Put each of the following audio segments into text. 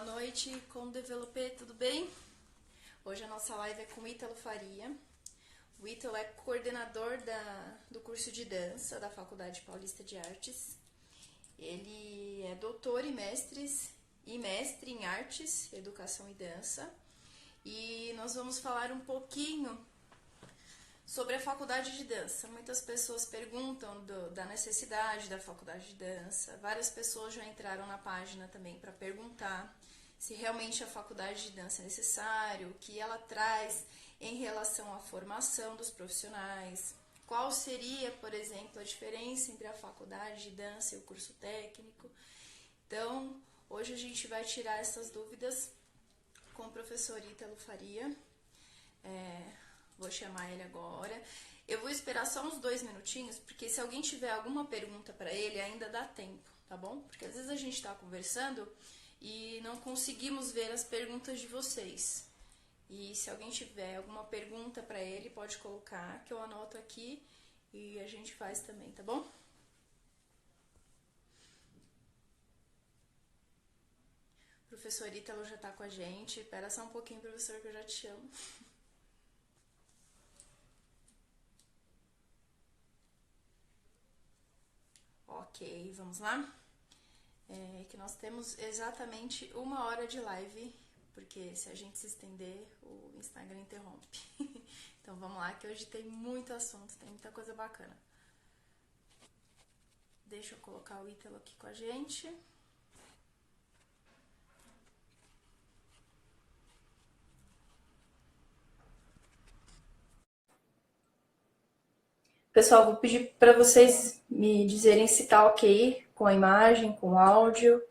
Boa noite, com Developer, tudo bem? Hoje a nossa live é com o Ítalo Faria. O Ítalo é coordenador do curso de dança da Faculdade Paulista de Artes. Ele é doutor e mestre em artes, educação e dança. E nós vamos falar um pouquinho sobre a faculdade de dança. Muitas pessoas perguntam da necessidade da faculdade de dança. Várias pessoas já entraram na página também para perguntar se realmente a faculdade de dança é necessário, o que ela traz em relação à formação dos profissionais, qual seria, por exemplo, a diferença entre a faculdade de dança e o curso técnico. Então, hoje a gente vai tirar essas dúvidas com o professor Ítalo Faria. Vou chamar ele agora. Eu vou esperar só uns 2 minutinhos, porque se alguém tiver alguma pergunta para ele, ainda dá tempo, tá bom? Porque às vezes a gente está conversando e não conseguimos ver as perguntas de vocês. E se alguém tiver alguma pergunta para ele, pode colocar, que eu anoto aqui e a gente faz também, tá bom? O professor Ítalo já está com a gente. Espera só um pouquinho, professor, que eu já te chamo. Ok, vamos lá? Que nós temos exatamente 1 hora de live, porque se a gente se estender, o Instagram interrompe. Então vamos lá, que hoje tem muito assunto, tem muita coisa bacana. Deixa eu colocar o Ítalo aqui com a gente. Pessoal, vou pedir para vocês me dizerem se tá ok com a imagem, com o áudio.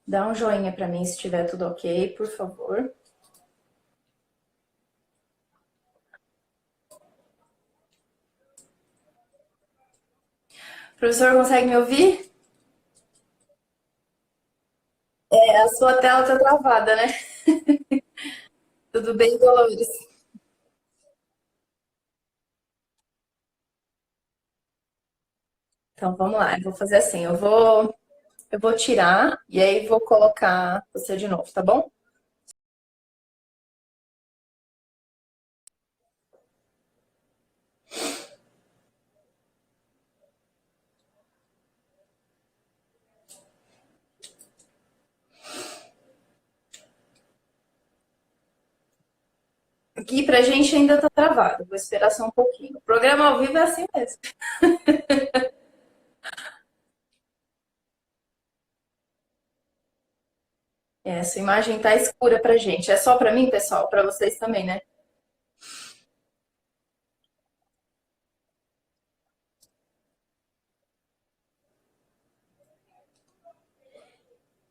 Dá um joinha para mim se estiver tudo ok, por favor. Professor, consegue me ouvir? A sua tela tá travada, né? Tudo bem, Dolores? Então vamos lá, eu vou fazer assim, eu vou tirar e aí vou colocar você de novo, tá bom? Aqui pra gente ainda tá travado, vou esperar só um pouquinho. O programa ao vivo é assim mesmo. Essa imagem tá escura pra gente. É só pra mim, pessoal? Pra vocês também, né?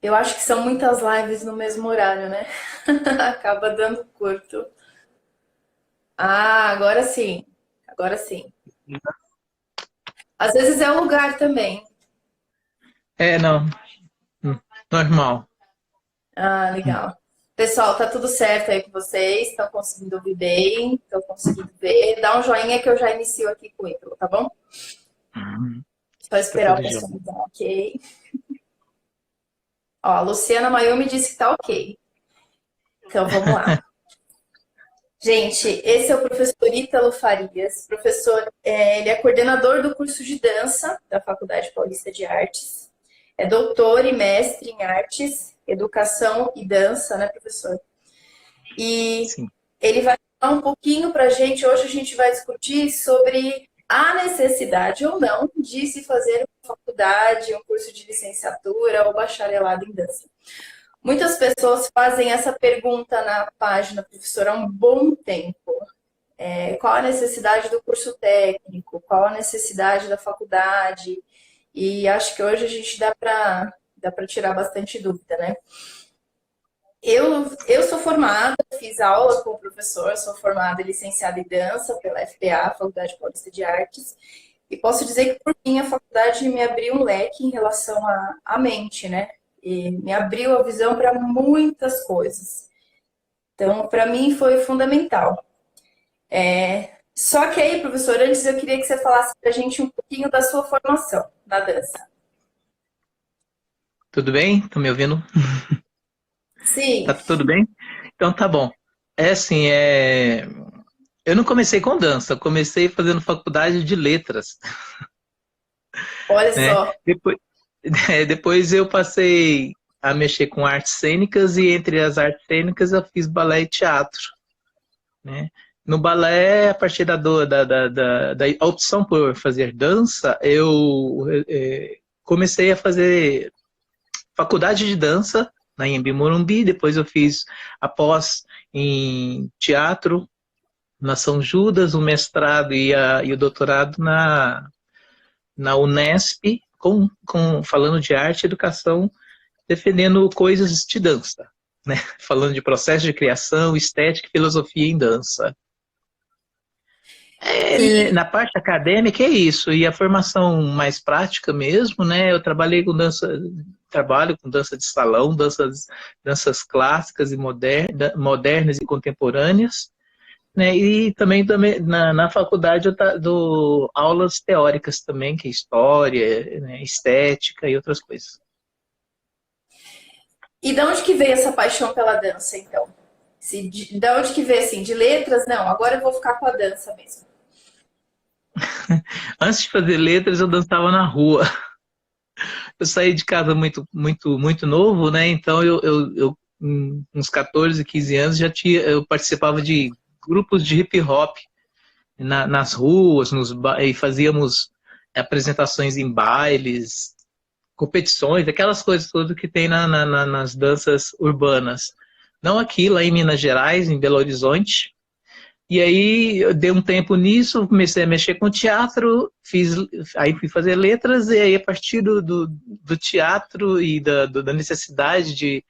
Eu acho que são muitas lives no mesmo horário, né? Acaba dando curto. Ah, agora sim. Agora sim. Às vezes é o lugar também. Não. Normal. Ah, legal. Pessoal, tá tudo certo aí com vocês? Estão conseguindo ouvir bem? Estão conseguindo ver? Dá um joinha que eu já inicio aqui com o Ítalo, tá bom? Uhum. Só Tá esperar o tudo jóia. pessoal dar ok. Ó, a Luciana Mayumi disse que tá ok. Então vamos lá. Gente, esse é o professor Ítalo Farias. Professor, ele é coordenador do curso de dança da Faculdade Paulista de Artes. É doutor e mestre em artes, educação e dança, né, professor? E Sim. ele vai falar um pouquinho para a gente. Hoje a gente vai discutir sobre a necessidade ou não de se fazer uma faculdade, um curso de licenciatura ou bacharelado em dança. Muitas pessoas fazem essa pergunta na página, professor, há um bom tempo. Qual a necessidade do curso técnico? Qual a necessidade da faculdade? E acho que hoje a gente dá para tirar bastante dúvida, né? Eu sou formada, fiz aula com o professor, sou formada e licenciada em dança pela FPA, Faculdade Paulista de Artes, e posso dizer que por mim a faculdade me abriu um leque em relação à mente, né? E me abriu a visão para muitas coisas. Então, para mim foi fundamental. Só que aí, professor, antes eu queria que você falasse pra gente um pouquinho da sua formação na dança. Tudo bem? Tá me ouvindo? Tá Sim, tudo bem? Então tá bom. É assim, eu não comecei com dança, eu comecei fazendo faculdade de letras, olha né? só. Depois, depois eu passei a mexer com artes cênicas e entre as artes cênicas eu fiz balé e teatro, né? No balé, a partir da opção por fazer dança, eu comecei a fazer faculdade de dança na Anhembi Morumbi, depois eu fiz a pós em teatro na São Judas, o mestrado e o doutorado na Unesp, falando de arte e educação, defendendo coisas de dança, né? Falando de processo de criação, estética e filosofia em dança. E Na parte acadêmica é isso, e a formação mais prática mesmo, né? Eu trabalho com dança de salão, danças clássicas e modernas e contemporâneas, né? E também na faculdade eu dou aulas teóricas também, que é história, né? Estética e outras coisas. de onde que veio essa paixão pela dança, então? De onde que veio, assim, de letras? Não, agora eu vou ficar com a dança mesmo. Antes de fazer letras, eu dançava na rua. Eu saí de casa muito novo, né? Então uns 14, 15 anos eu participava de grupos de hip hop nas ruas, e fazíamos apresentações em bailes, competições, aquelas coisas todas que tem nas danças urbanas. Não aqui, lá em Minas Gerais, em Belo Horizonte. E aí eu dei um tempo nisso, comecei a mexer com teatro, aí fui fazer letras, e aí a partir do teatro e da necessidade de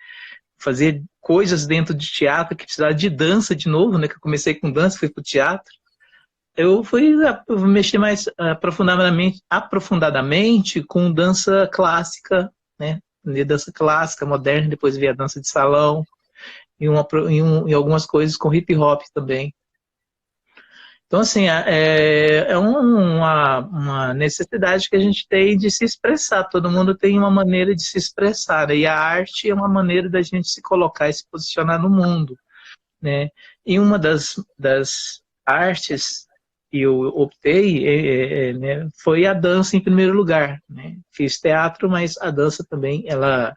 fazer coisas dentro de teatro, que precisava de dança de novo, né? Que eu comecei com dança, fui para o teatro. Eu fui mexer mais aprofundadamente com dança clássica, né? Dança clássica, moderna, depois vi a dança de salão, e algumas coisas com hip hop também. Então, assim, uma necessidade que a gente tem de se expressar. Todo mundo tem uma maneira de se expressar, né? E a arte é uma maneira da gente se colocar e se posicionar no mundo, né? E uma das artes que eu optei né, foi a dança em primeiro lugar, né? Fiz teatro, mas a dança também, ela,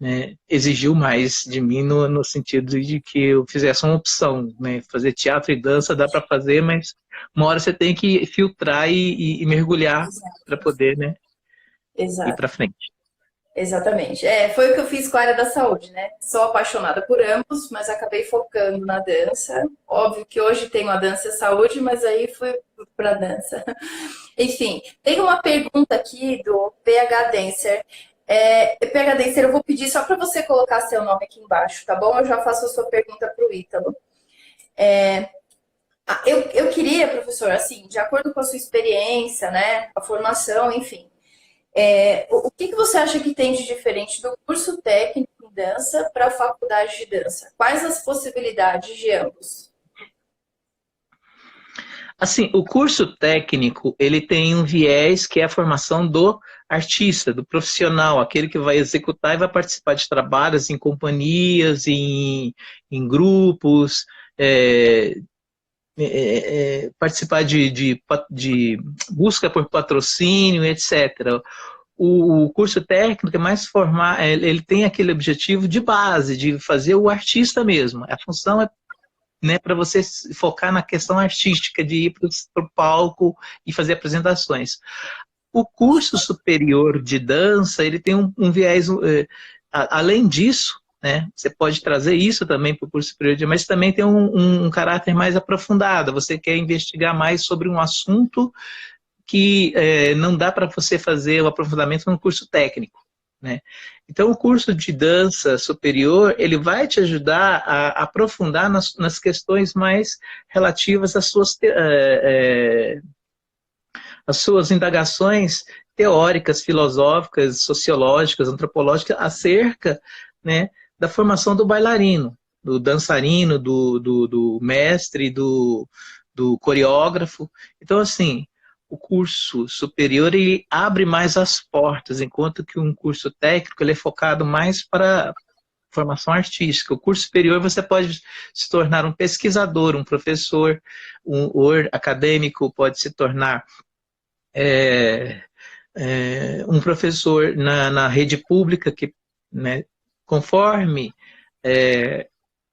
né, exigiu mais de mim no sentido de que eu fizesse uma opção, né? Fazer teatro e dança dá para fazer, mas uma hora você tem que filtrar e mergulhar para Exato, poder, né, ir exato. para frente. Exatamente. É, foi o que eu fiz com a área da saúde, né? Sou apaixonada por ambos, mas acabei focando na dança. Óbvio que hoje tenho a dança e a saúde, mas aí fui para a dança. Enfim, tem uma pergunta aqui do PH Dancer. PH Dancer, eu vou pedir só para você colocar seu nome aqui embaixo, tá bom? Eu já faço a sua pergunta para o Ítalo. Eu queria, professor, assim, de acordo com a sua experiência, né, a formação, enfim, o que você acha que tem de diferente do curso técnico em dança para a faculdade de dança? Quais as possibilidades de ambos? Assim, o curso técnico, ele tem um viés que é a formação do artista, do profissional, aquele que vai executar e vai participar de trabalhos em companhias, em grupos, é, participar de busca por patrocínio, etc. O curso técnico é mais formar, ele tem aquele objetivo de base, de fazer o artista mesmo. A função é, né, para você focar na questão artística, de ir para o palco e fazer apresentações. O curso superior de dança, ele tem um viés, além disso, né, você pode trazer isso também para o curso superior, mas também tem um caráter mais aprofundado. Você quer investigar mais sobre um assunto que não dá para você fazer o aprofundamento no curso técnico, né? Então, o curso de dança superior, ele vai te ajudar a aprofundar nas questões mais relativas às suas indagações teóricas, filosóficas, sociológicas, antropológicas, acerca, né, da formação do bailarino, do dançarino, do mestre, do coreógrafo. Então, assim, o curso superior ele abre mais as portas, enquanto que um curso técnico ele é focado mais para formação artística. O curso superior você pode se tornar um pesquisador, um professor, acadêmico, pode se tornar um professor na rede pública, que, né, conforme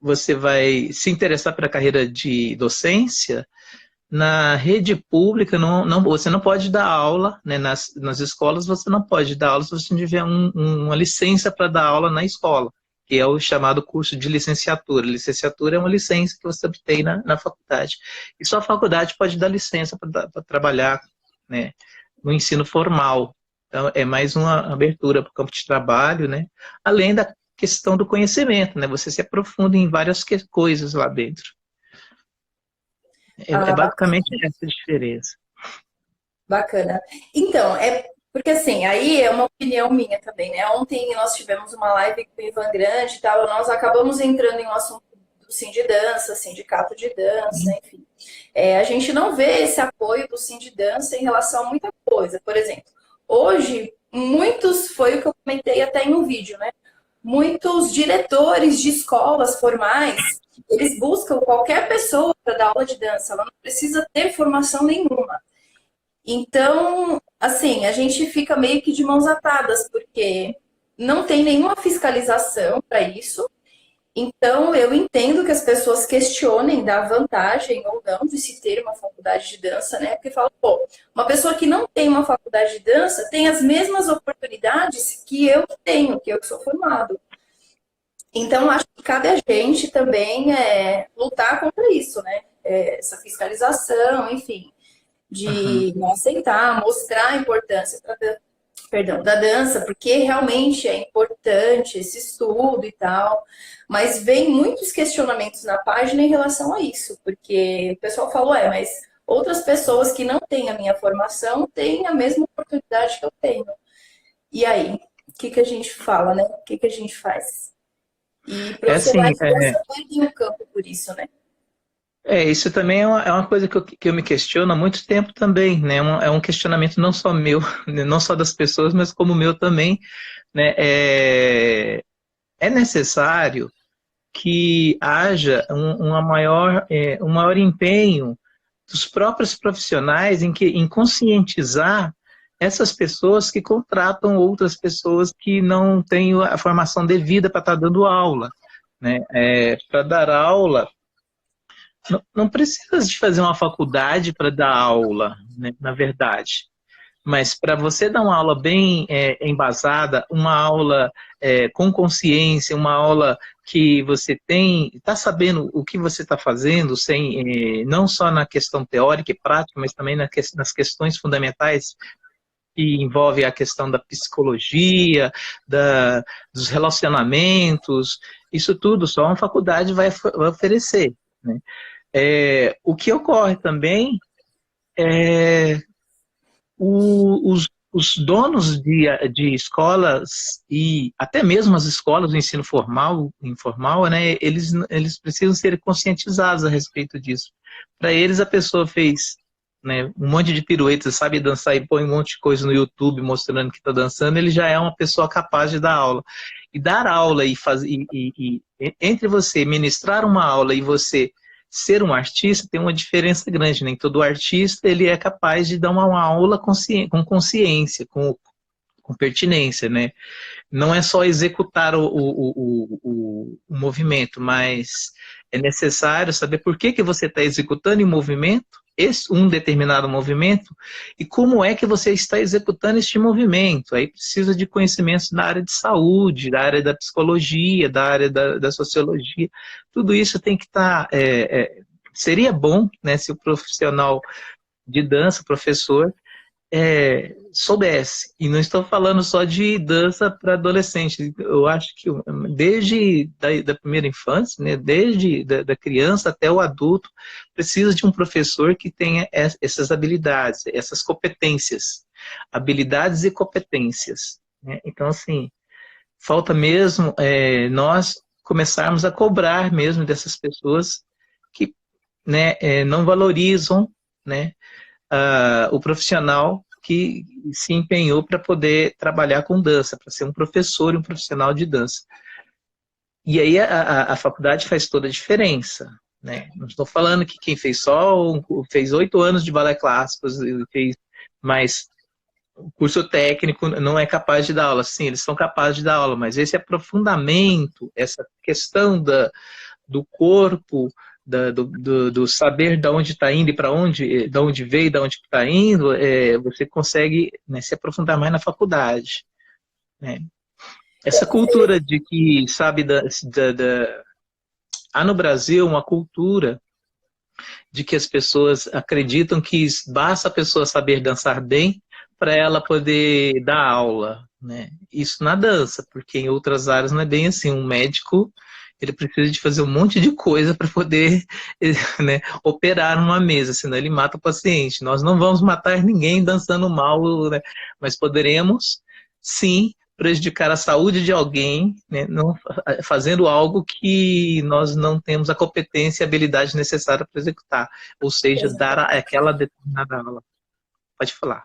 você vai se interessar pela carreira de docência, na rede pública você não pode dar aula, né, nas escolas você não pode dar aula se você não tiver uma licença para dar aula na escola, que é o chamado curso de licenciatura. Licenciatura é uma licença que você obtém na faculdade. E só a faculdade pode dar licença para trabalhar, né, no ensino formal. Então, é mais uma abertura para o campo de trabalho, né, além da questão do conhecimento, né, você se aprofunda em várias coisas lá dentro. É basicamente essa a diferença. Bacana. Então, porque assim, aí é uma opinião minha também, né? Ontem nós tivemos uma live com o Ivan Grande e tal, nós acabamos entrando em um assunto do Sim de Dança, sindicato de dança, enfim. A gente não vê esse apoio do Sim de Dança em relação a muita coisa. Por exemplo, hoje, foi o que eu comentei até em um vídeo, né? Muitos diretores de escolas formais, eles buscam qualquer pessoa para dar aula de dança, ela não precisa ter formação nenhuma. Então, assim, a gente fica meio que de mãos atadas, porque não tem nenhuma fiscalização para isso. Então, eu entendo que as pessoas questionem da vantagem ou não de se ter uma faculdade de dança, né? Porque fala, pô, uma pessoa que não tem uma faculdade de dança tem as mesmas oportunidades que eu tenho, que eu sou formado. Então, acho que cabe a gente também lutar contra isso, né? Essa fiscalização, enfim, de não aceitar, mostrar a importância da dança, porque realmente é importante esse estudo e tal, mas vem muitos questionamentos na página em relação a isso, porque o pessoal falou, mas outras pessoas que não têm a minha formação têm a mesma oportunidade que eu tenho. E aí, o que a gente fala, né? O que a gente faz? E profissionais de dança perdem o campo por isso, né? Isso também é uma coisa que eu me questiono há muito tempo também, né? É um questionamento não só meu, não só das pessoas, mas como meu também, né? É necessário que haja um maior empenho dos próprios profissionais em conscientizar essas pessoas que contratam outras pessoas que não têm a formação devida para estar dando aula, né? Para dar aula, não precisa de fazer uma faculdade para dar aula, né, na verdade. Mas para você dar uma aula bem embasada, uma aula com consciência, uma aula que você está sabendo o que você está fazendo, não só na questão teórica e prática, mas também nas questões fundamentais que envolvem a questão da psicologia, dos relacionamentos, isso tudo só uma faculdade vai oferecer, né? O que ocorre também é os donos de escolas e até mesmo as escolas do ensino formal, informal, né, eles precisam ser conscientizados a respeito disso. Para eles, a pessoa fez, né, um monte de piruetas, sabe dançar e põe um monte de coisa no YouTube mostrando que está dançando, ele já é uma pessoa capaz de dar aula. E dar aula entre você ministrar uma aula e você ser um artista tem uma diferença grande, nem todo artista ele é capaz de dar uma aula com consciência, com pertinência, né? Não é só executar o movimento, mas é necessário saber por que você está executando em movimento, um determinado movimento, e como é que você está executando este movimento. Aí precisa de conhecimentos da área de saúde, da área da psicologia, da área da sociologia. Tudo isso tem que estar... seria bom, né, se o profissional de dança, professor, soubesse. E não estou falando só de dança para adolescente. Eu acho que desde da primeira infância, né, desde da criança até o adulto, precisa de um professor que tenha essas habilidades, essas competências. Habilidades e competências, né? Então, assim, falta mesmo nós começarmos a cobrar mesmo dessas pessoas que, né, não valorizam, né, o profissional que se empenhou para poder trabalhar com dança, para ser um professor e um profissional de dança. E aí a faculdade faz toda a diferença, né? Não estou falando que quem fez 8 anos de balé clássico e fez mais curso técnico não é capaz de dar aula. Sim, eles são capazes de dar aula, mas esse aprofundamento, essa questão do corpo, do saber de onde está indo e para onde, de onde veio e de onde está indo, você consegue, né, se aprofundar mais na faculdade, né? Essa cultura de que, sabe, há no Brasil uma cultura de que as pessoas acreditam que basta a pessoa saber dançar bem para ela poder dar aula, né? Isso na dança, porque em outras áreas não é bem assim. Um médico, ele precisa de fazer um monte de coisa para poder, né, operar numa mesa, senão ele mata o paciente. Nós não vamos matar ninguém dançando mal, né? Mas poderemos, sim, prejudicar a saúde de alguém, né, não, fazendo algo que nós não temos a competência e habilidade necessária para executar, ou seja, dar aquela determinada aula. Pode falar.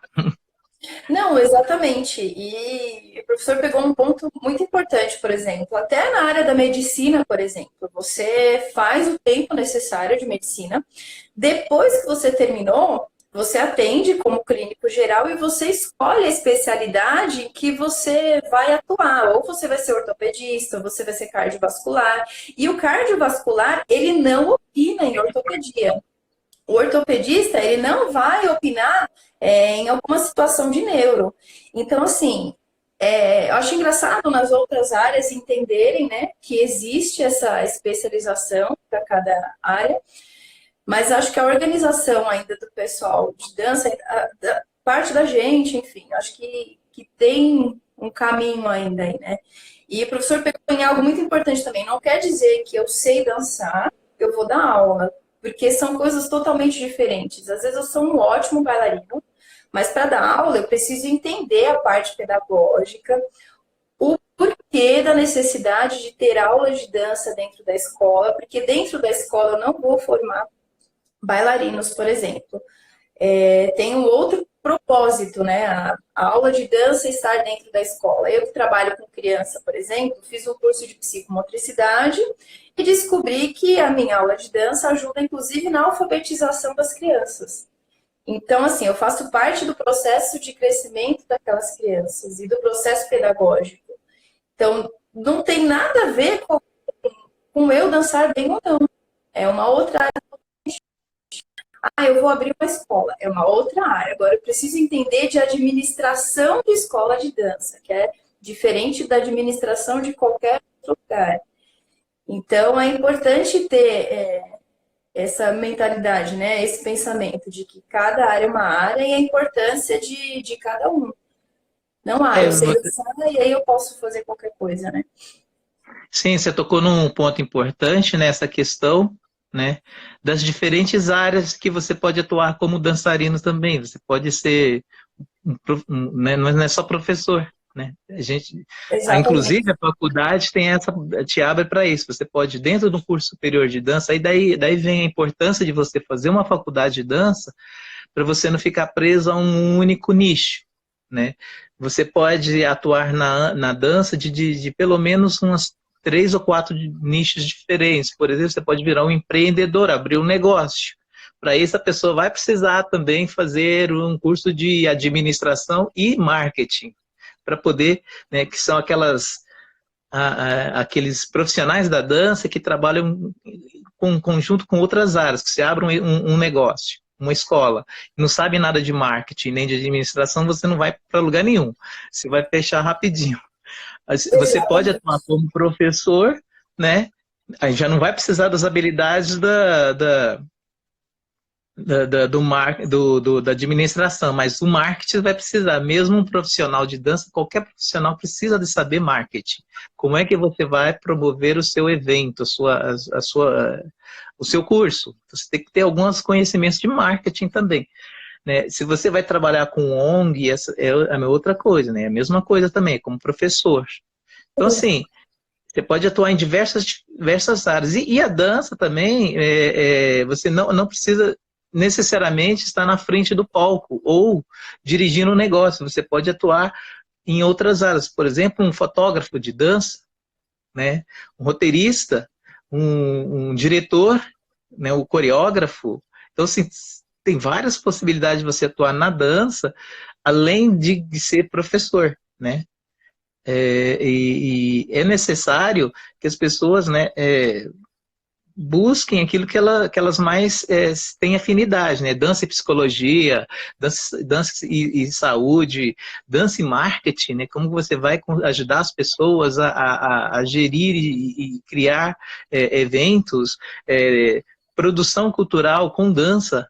Não, exatamente. E o professor pegou um ponto muito importante, por exemplo, até na área da medicina, por exemplo, você faz o tempo necessário de medicina, depois que você terminou, você atende como clínico geral e você escolhe a especialidade que você vai atuar. Ou você vai ser ortopedista, ou você vai ser cardiovascular. E o cardiovascular, ele não opina em ortopedia. O ortopedista, ele não vai opinar em alguma situação de neuro. Então, assim, eu acho engraçado nas outras áreas entenderem, né, que existe essa especialização para cada área, mas acho que a organização ainda do pessoal de dança, parte da gente, enfim, acho que tem um caminho ainda aí, né? E o professor pegou em algo muito importante também. Não quer dizer que eu sei dançar, eu vou dar aula, porque são coisas totalmente diferentes. Às vezes eu sou um ótimo bailarino, mas para dar aula eu preciso entender a parte pedagógica, o porquê da necessidade de ter aulas de dança dentro da escola, porque dentro da escola eu não vou formar bailarinos, por exemplo. Tem um outro propósito, né? A aula de dança estar dentro da escola. Eu que trabalho com criança, por exemplo, fiz um curso de psicomotricidade e descobri que a minha aula de dança ajuda, inclusive, na alfabetização das crianças. Então, assim, eu faço parte do processo de crescimento daquelas crianças e do processo pedagógico. Então, não tem nada a ver com eu dançar bem ou não. É uma outra área. Eu vou abrir uma escola. É uma outra área. Agora, eu preciso entender de administração de escola de dança, que é diferente da administração de qualquer outro lugar. Então, é importante ter essa mentalidade, né? Esse pensamento de que cada área é uma área e a importância de cada um. Não, eu sei dançar e aí eu posso fazer qualquer coisa, né? Sim, você tocou num ponto importante nessa questão, né, das diferentes áreas que você pode atuar como dançarino também. Você pode ser, né, não é só professor, né? Inclusive a faculdade te abre para isso. Você pode, dentro do curso superior de dança, aí daí vem a importância de você fazer uma faculdade de dança para você não ficar preso a um único nicho, né? Você pode atuar na dança de pelo menos umas 3 ou 4 nichos diferentes. Por exemplo, você pode virar um empreendedor, abrir um negócio. Para isso, a pessoa vai precisar também fazer um curso de administração e marketing, para poder, né, que são aqueles profissionais da dança que trabalham junto com outras áreas, que você abre um negócio, uma escola, não sabe nada de marketing nem de administração, você não vai para lugar nenhum. Você vai fechar rapidinho. Você pode atuar como professor, né? Aí já não vai precisar das habilidades da administração, mas o marketing vai precisar. Mesmo um profissional de dança, qualquer profissional precisa de saber marketing. Como é que você vai promover o seu evento, o seu curso? Você tem que ter alguns conhecimentos de marketing também. Né? Se você vai trabalhar com ONG, essa é a outra coisa, né? É a mesma coisa também, como professor. Então, assim, Você pode atuar em diversas áreas. E a dança também, você não precisa necessariamente estar na frente do palco ou dirigindo um negócio. Você pode atuar em outras áreas. Por exemplo, um fotógrafo de dança, né? Um roteirista, um diretor, né? O coreógrafo. Então, assim, tem várias possibilidades de você atuar na dança, além de ser professor, né? E é necessário que as pessoas, né, busquem aquilo que elas mais têm afinidade, né? Dança e psicologia, dança e saúde, dança e marketing, né? Como você vai ajudar as pessoas a gerir e criar eventos, produção cultural com dança.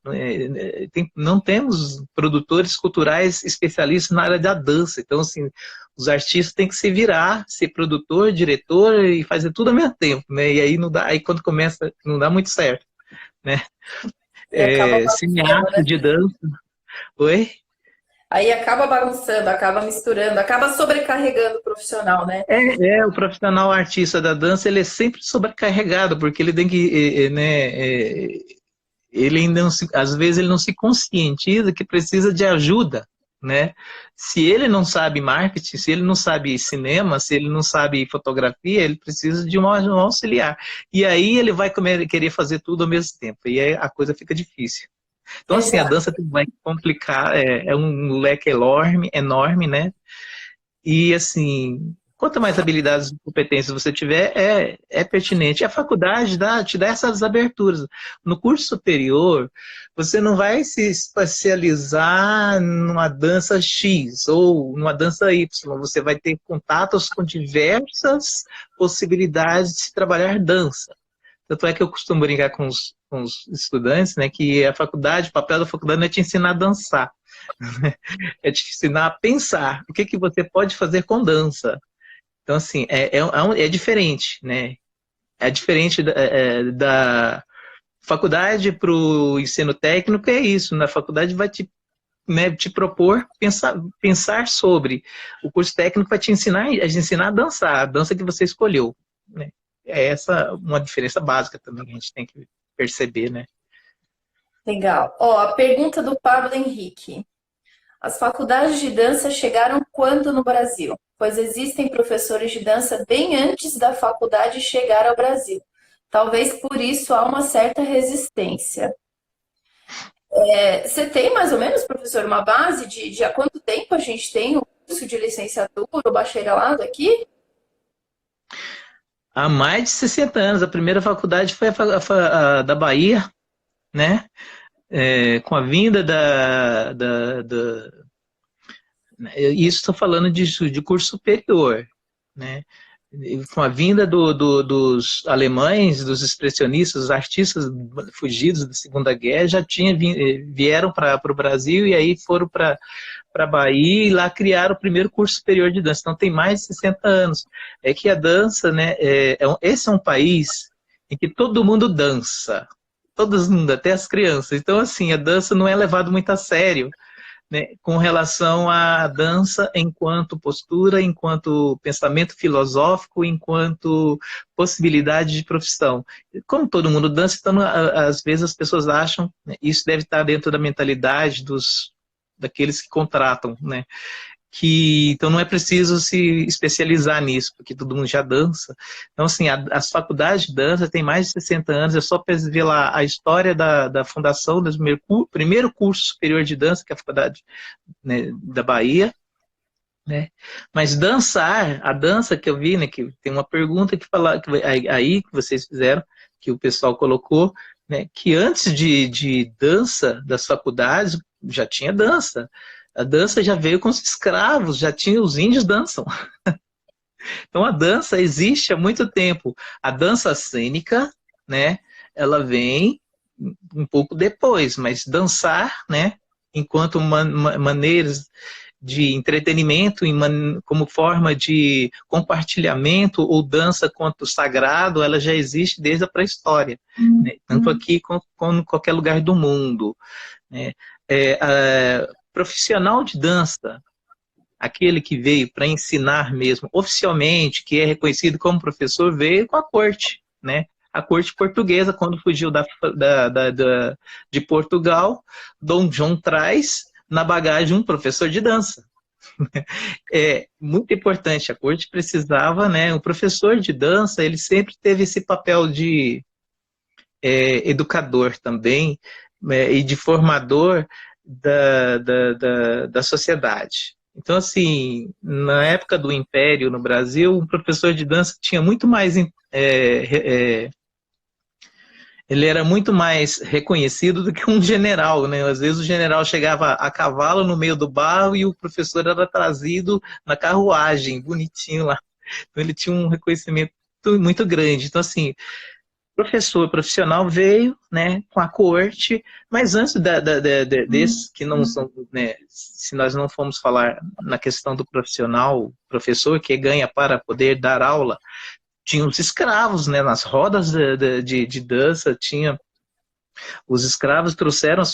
Não temos produtores culturais especialistas na área da dança. Então, assim, os artistas têm que se virar, ser produtor, diretor e fazer tudo ao mesmo tempo, né? E aí não dá, aí quando começa, não dá muito certo, né? E acaba bagunçando, Cineasta né? de dança. Oi? Aí acaba bagunçando, acaba misturando, acaba sobrecarregando o profissional, né? O profissional artista da dança, ele é sempre sobrecarregado, porque ele tem que, ele ainda não às vezes ele não se conscientiza que precisa de ajuda, né? Se ele não sabe marketing, se ele não sabe cinema, se ele não sabe fotografia, ele precisa de um auxiliar. E aí ele vai querer fazer tudo ao mesmo tempo, e aí a coisa fica difícil. Então, assim, a Exato. dança vai complicar, é um leque enorme, enorme, né? E, assim, quanto mais habilidades e competências você tiver, é pertinente. E a faculdade te dá essas aberturas. No curso superior, você não vai se especializar numa dança X ou numa dança Y. Você vai ter contatos com diversas possibilidades de se trabalhar dança. Tanto é que eu costumo brincar com os estudantes, né, que a faculdade, o papel da faculdade não é te ensinar a dançar, é te ensinar a pensar. O que você pode fazer com dança? Então, assim, é diferente, né? É diferente da faculdade para o ensino técnico, é isso. Na faculdade vai te propor pensar sobre. O curso técnico vai te ensinar a dançar, a dança que você escolheu, né? É essa uma diferença básica também que a gente tem que perceber, né? Legal. Ó, a pergunta do Pablo Henrique. As faculdades de dança chegaram quando no Brasil? Pois existem professores de dança bem antes da faculdade chegar ao Brasil. Talvez por isso há uma certa resistência. Você tem mais ou menos, professor, uma base de há quanto tempo a gente tem o curso de licenciatura, o bacharelado aqui? Há mais de 60 anos. A primeira faculdade foi a da Bahia, né? Com a vinda isso estou falando de curso superior, né? Com a vinda dos alemães, dos expressionistas, dos artistas fugidos da Segunda Guerra, vieram para o Brasil e aí foram para a Bahia e lá criaram o primeiro curso superior de dança. Então tem mais de 60 anos. É que a dança, né? Esse é um país em que todo mundo dança. Todo mundo, até as crianças. Então, assim, a dança não é levada muito a sério, né, com relação à dança enquanto postura, enquanto pensamento filosófico, enquanto possibilidade de profissão. Como todo mundo dança, então, às vezes as pessoas acham, né, isso deve estar dentro da mentalidade daqueles que contratam, né? Então não é preciso se especializar nisso, porque todo mundo já dança. Então, assim, as faculdades de dança têm mais de 60 anos, é só ver lá a história da fundação do primeiro curso superior de dança, que é a faculdade, né, da Bahia, né? Mas dançar, a dança que eu vi, né, que tem uma pergunta que aí que vocês fizeram, que o pessoal colocou, né, que antes de dança das faculdades já tinha dança. A dança já veio com os escravos, já tinha os índios dançam. Então a dança existe há muito tempo. A dança cênica, né, ela vem um pouco depois, mas dançar, né, enquanto maneiras de entretenimento, como forma de compartilhamento ou dança quanto sagrado, ela já existe desde a pré-história, né, tanto aqui como em qualquer lugar do mundo, né. Profissional de dança, aquele que veio para ensinar mesmo, oficialmente, que é reconhecido como professor, veio com a corte, né? A corte portuguesa, quando fugiu de Portugal, Dom João traz na bagagem um professor de dança. É muito importante, a corte precisava, né? O professor de dança, ele sempre teve esse papel de educador também, e de formador da sociedade. Então, assim, na época do Império no Brasil, um professor de dança tinha muito mais ele era muito mais reconhecido do que um general, né? Às vezes o general chegava a cavalo no meio do barro e o professor era trazido na carruagem, bonitinho lá. Então ele tinha um reconhecimento muito grande. Então, assim, professor profissional veio, né, com a corte, mas antes desses que não são, né, se nós não formos falar na questão do profissional, professor que ganha para poder dar aula, tinha os escravos, né, nas rodas de dança, tinha os escravos trouxeram as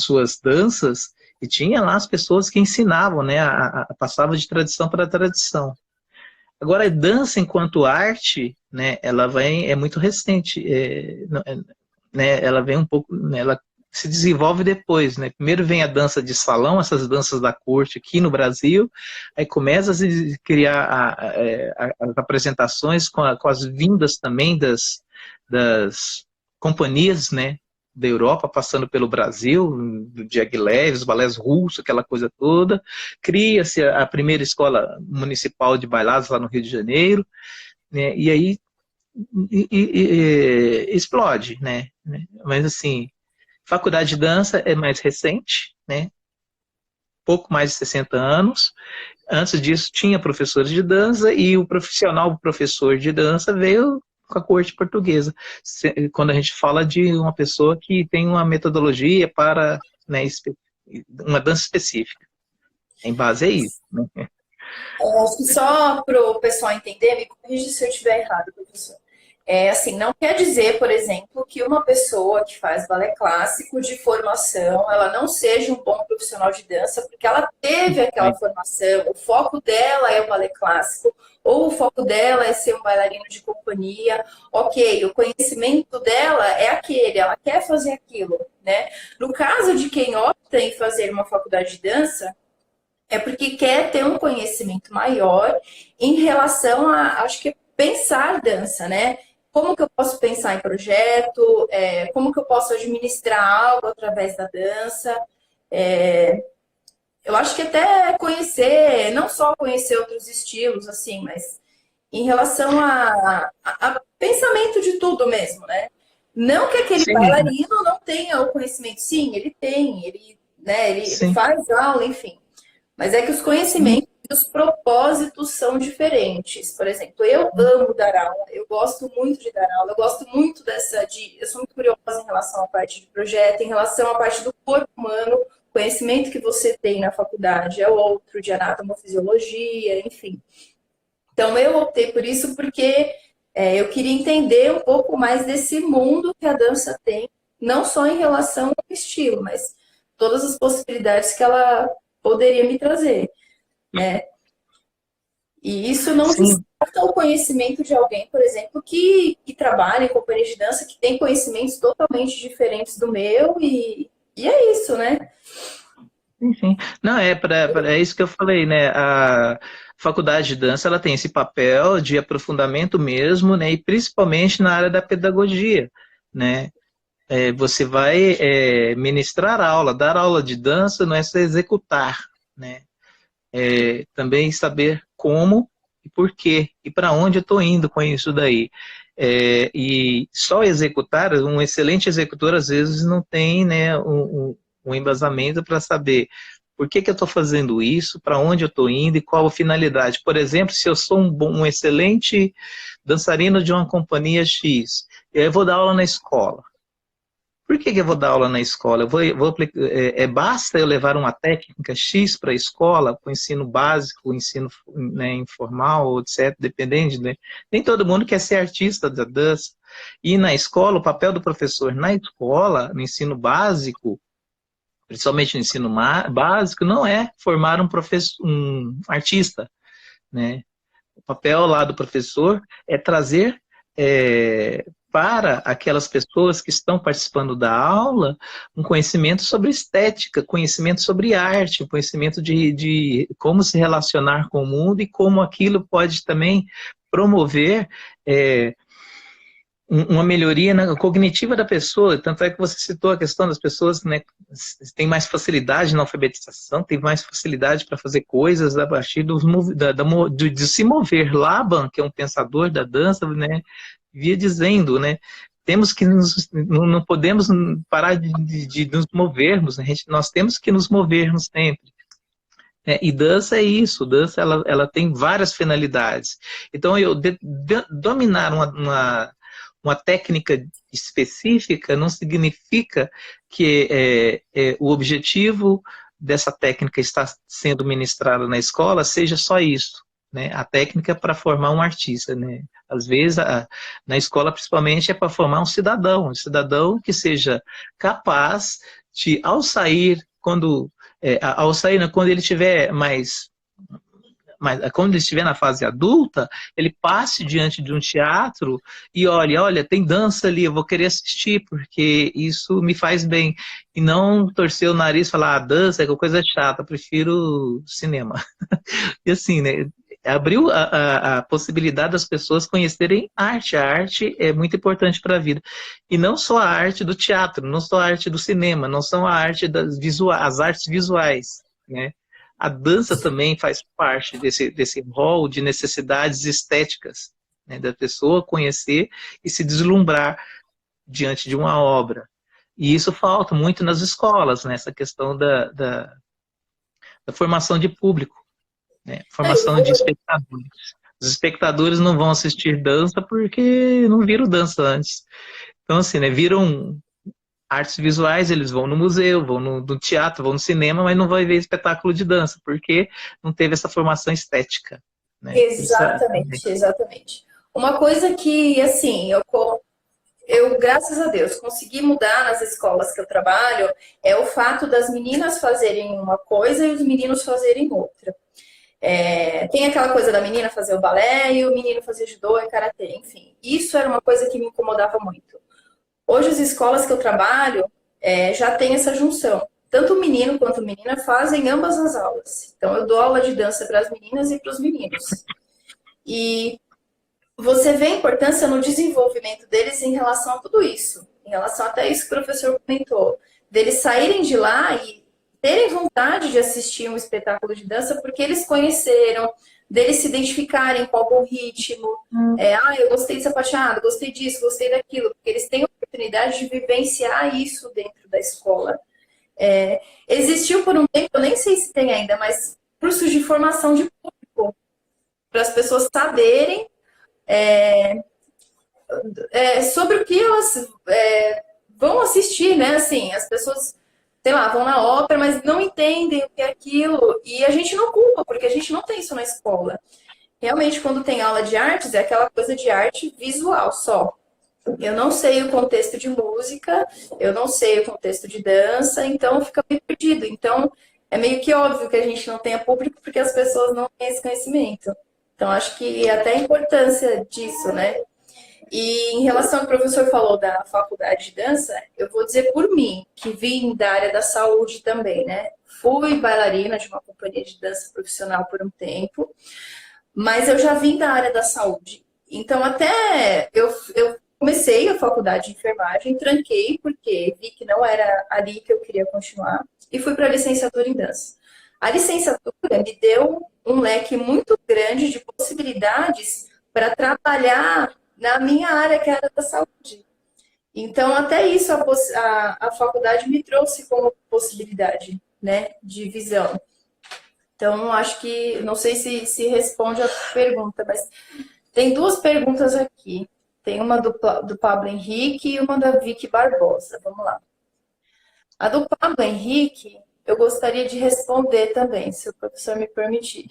suas danças e tinha lá as pessoas que ensinavam, né, passava de tradição para tradição. Agora, a dança enquanto arte, né, ela é muito recente, né, ela vem um pouco, né, ela se desenvolve depois, né? Primeiro vem a dança de salão, essas danças da corte aqui no Brasil, aí começa a se criar as apresentações com as vindas também das companhias, né, da Europa, passando pelo Brasil, do Diaghilev, os balés russos, aquela coisa toda. Cria-se a primeira escola municipal de bailados lá no Rio de Janeiro, né, e aí explode, né? Mas assim, faculdade de dança é mais recente, né? Pouco mais de 60 anos. Antes disso, tinha professores de dança e o professor de dança veio com a corte portuguesa. Quando a gente fala de uma pessoa que tem uma metodologia para, né, uma dança específica. Em base a isso. Né? Acho que só para o pessoal entender, me corrija se eu estiver errado, professor. Assim, não quer dizer, por exemplo, que uma pessoa que faz balé clássico de formação, ela não seja um bom profissional de dança, porque ela teve aquela formação, o foco dela é o balé clássico, ou o foco dela é ser um bailarino de companhia. Ok, o conhecimento dela é aquele, ela quer fazer aquilo, né? No caso de quem opta em fazer uma faculdade de dança, é porque quer ter um conhecimento maior em relação a, acho que, pensar dança, né? Como que eu posso pensar em projeto, como que eu posso administrar algo através da dança. Eu acho que até conhecer, não só conhecer outros estilos, assim, mas em relação a pensamento de tudo mesmo, né? Não que aquele Sim. bailarino não tenha o conhecimento. Sim, ele tem, ele faz aula, enfim. Mas é que os conhecimentos e os propósitos são diferentes. Por exemplo, eu amo dar aula, eu gosto muito de dar aula, eu gosto muito eu sou muito curiosa em relação à parte de projeto, em relação à parte do corpo humano, o conhecimento que você tem na faculdade é outro, de anatomofisiologia, enfim. Então, eu optei por isso porque eu queria entender um pouco mais desse mundo que a dança tem, não só em relação ao estilo, mas todas as possibilidades que ela poderia me trazer, né? E isso não descarta o conhecimento de alguém, por exemplo, que trabalha em companhia de dança, que tem conhecimentos totalmente diferentes do meu, e é isso, né? Enfim, não, é isso que eu falei, né? A faculdade de dança ela tem esse papel de aprofundamento mesmo, né? E principalmente na área da pedagogia, né? Você vai ministrar aula, dar aula de dança não é só executar, né? Também saber como e por quê e para onde eu estou indo com isso daí. E só executar, um excelente executor às vezes não tem, né, um embasamento para saber por que eu estou fazendo isso, para onde eu estou indo e qual a finalidade. Por exemplo, se eu sou um excelente dançarino de uma companhia X, e aí eu vou dar aula na escola. Por que eu vou dar aula na escola? Basta eu levar uma técnica X para a escola, para o ensino básico, o ensino, né, informal, etc., dependendo, né? Nem todo mundo quer ser artista da dança. E na escola, o papel do professor na escola, no ensino básico, principalmente no ensino básico, não é formar um artista, né? O papel lá do professor é trazer para aquelas pessoas que estão participando da aula um conhecimento sobre estética, conhecimento sobre arte, um conhecimento de como se relacionar com o mundo e como aquilo pode também promover uma melhoria cognitiva da pessoa. Tanto é que você citou a questão das pessoas, né, têm mais facilidade na alfabetização, têm mais facilidade para fazer coisas a partir de se mover. Laban, que é um pensador da dança, né, via dizendo, né, temos que não podemos parar de nos movermos, né, nós temos que nos movermos sempre. E dança é isso, dança ela tem várias finalidades. Então, dominar uma técnica específica não significa que o objetivo dessa técnica está sendo ministrada na escola seja só isso, né? A técnica é para formar um artista, né? Às vezes, na escola, principalmente, é para formar um cidadão que seja capaz de, ao sair, quando ele tiver quando ele estiver na fase adulta, ele passe diante de um teatro e olha, tem dança ali, eu vou querer assistir, porque isso me faz bem. E não torcer o nariz e falar, dança é coisa chata, eu prefiro cinema. E assim, né, abriu a possibilidade das pessoas conhecerem arte. A arte é muito importante para a vida. E não só a arte do teatro, não só a arte do cinema, não só a arte as artes visuais, né? A dança também faz parte desse rol de necessidades estéticas, né, da pessoa conhecer e se deslumbrar diante de uma obra. E isso falta muito nas escolas, né, essa questão da formação de público, né, formação de espectadores. Os espectadores não vão assistir dança porque não viram dança antes. Então, assim, né, viram artes visuais, eles vão no museu, vão no teatro, vão no cinema, mas não vai ver espetáculo de dança, porque não teve essa formação estética, né? Exatamente. Uma coisa que, assim, eu, graças a Deus, consegui mudar nas escolas que eu trabalho é o fato das meninas fazerem uma coisa e os meninos fazerem outra. Tem aquela coisa da menina fazer o balé e o menino fazer judô e karatê, enfim. Isso era uma coisa que me incomodava muito. Hoje, as escolas que eu trabalho já tem essa junção. Tanto o menino quanto a menina fazem ambas as aulas. Então, eu dou aula de dança para as meninas e para os meninos. E você vê a importância no desenvolvimento deles em relação a tudo isso. Em relação até isso que o professor comentou. Deles saírem de lá e terem vontade de assistir um espetáculo de dança porque eles conheceram, deles se identificarem com algum ritmo. Eu gostei de sapateado, gostei disso, gostei daquilo. Porque eles têm a oportunidade de vivenciar isso dentro da escola. Existiu por um tempo, eu nem sei se tem ainda, mas cursos de formação de público. Para as pessoas saberem sobre o que elas vão assistir, né? Assim, as pessoas, sei lá, vão na ópera, mas não entendem o que é aquilo. E a gente não culpa, porque a gente não tem isso na escola. Realmente, quando tem aula de artes, é aquela coisa de arte visual só. Eu não sei o contexto de música, eu não sei o contexto de dança, então fica meio perdido. Então, é meio que óbvio que a gente não tenha público, porque as pessoas não têm esse conhecimento. Então, acho que até a importância disso, né? E em relação ao que o professor falou da faculdade de dança, eu vou dizer por mim, que vim da área da saúde também, né? Fui bailarina de uma companhia de dança profissional por um tempo, mas eu já vim da área da saúde. Então, até eu comecei a faculdade de enfermagem, tranquei, porque vi que não era ali que eu queria continuar, e fui para a licenciatura em dança. A licenciatura me deu um leque muito grande de possibilidades para trabalhar na minha área, que é a área da saúde. Então, até isso a faculdade me trouxe como possibilidade, né, de visão. Então, acho que, não sei se responde a pergunta, mas tem duas perguntas aqui. Tem uma do Pablo Henrique e uma da Vicky Barbosa. Vamos lá. A do Pablo Henrique, eu gostaria de responder também, se o professor me permitir.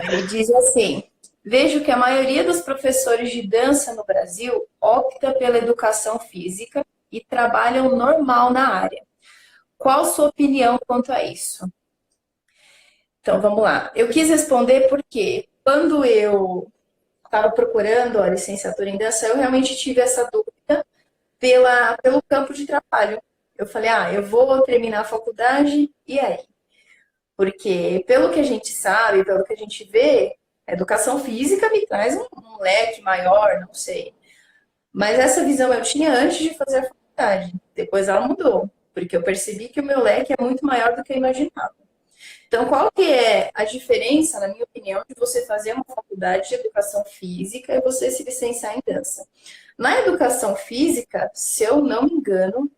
Ele diz assim: vejo que a maioria dos professores de dança no Brasil opta pela educação física e trabalham normal na área. qual a sua opinião quanto a isso? Então, vamos lá. Eu quis responder porque quando eu estava procurando a licenciatura em dança, eu realmente tive essa dúvida pelo campo de trabalho. Eu falei, eu vou terminar a faculdade, e aí? Porque, pelo que a gente sabe, pelo que a gente vê, a educação física me traz um leque maior, não sei. Mas essa visão eu tinha antes de fazer a faculdade. Depois ela mudou, porque eu percebi que o meu leque é muito maior do que eu imaginava. Então, qual que é a diferença, na minha opinião, de você fazer uma faculdade de educação física e você se licenciar em dança? Na educação física, se eu não me engano,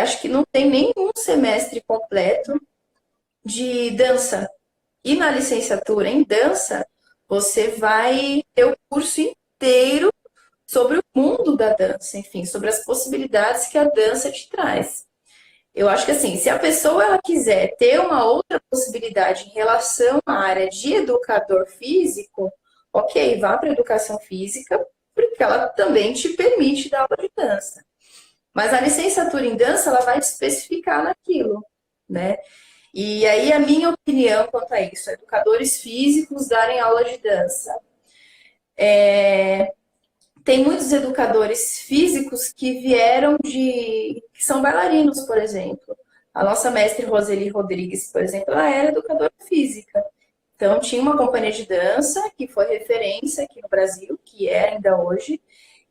acho que não tem nenhum semestre completo de dança. E na licenciatura em dança, você vai ter o curso inteiro sobre o mundo da dança, enfim, sobre as possibilidades que a dança te traz. Eu acho que assim, se a pessoa ela quiser ter uma outra possibilidade em relação à área de educador físico, ok, vá para a educação física, porque ela também te permite dar aula de dança. Mas a licenciatura em dança, ela vai te especificar naquilo, né? E aí a minha opinião quanto a isso, educadores físicos darem aula de dança. Tem muitos educadores físicos que vieram que são bailarinos, por exemplo. A nossa mestre Roseli Rodrigues, por exemplo, ela era educadora física. Então, tinha uma companhia de dança que foi referência aqui no Brasil, que é ainda hoje,